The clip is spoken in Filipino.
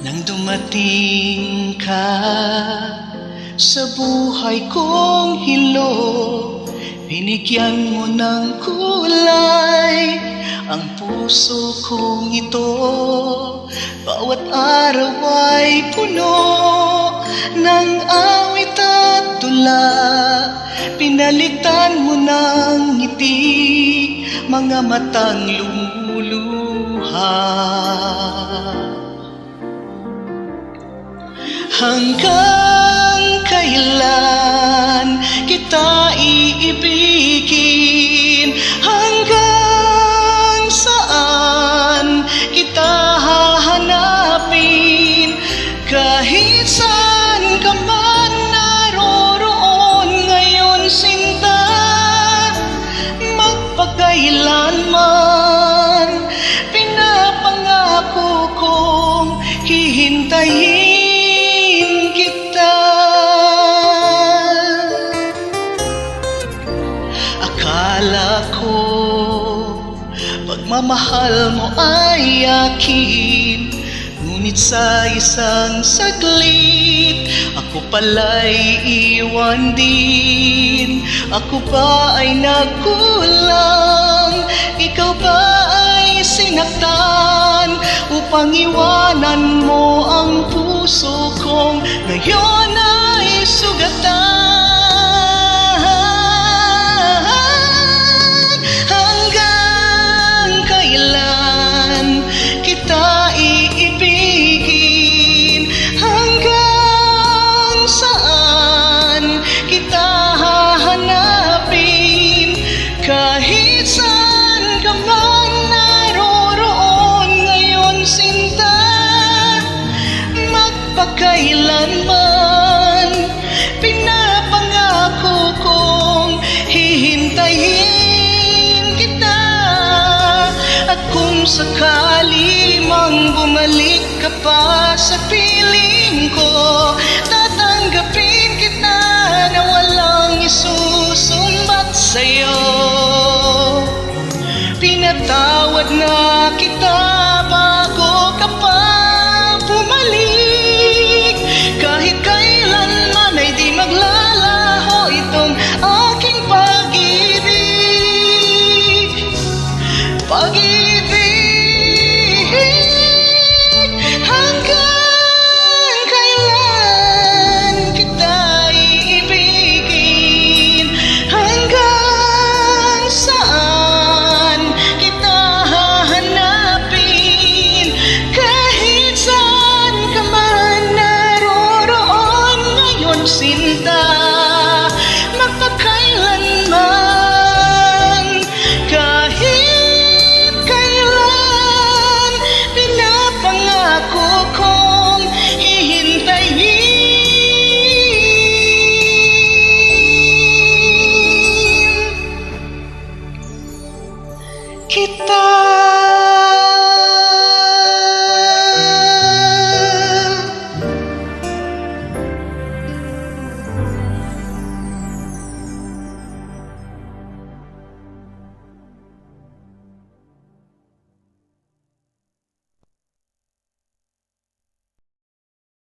Nang dumating ka sa buhay kong hilo, binigyan mo ng kulay ang puso kong ito. Bawat araw ay puno ng awit at tula, pinalitan mo ng ngiti mga matang lumuluha. Hanggang kailan kita iibigin? Hanggang saan kita hahanapin? Kahit saan ka man naroroon ngayon, sinta, magpakailanman pinapangako kong hihintayin kita. Akala ko pagmamahal mo ay akin, ngunit sa isang saglit ako pala'y iwan din. Ako ba ay nagkulang? Ikaw ba ay sinaktan upang iwanan mo ang puso kong ngayon ay sugatan? Hanggang kailan kita iibigin? Hanggang saan kita hahanapin? Kahit saan ka man naroroon ngayon, sinta, magpakailanman pinapangako kong hihintayin kita. At kung sakali mang bumalik ka pa sa piling ko, tatanggapin kita na walang isusumbat sa'yo. Pinatawad na kita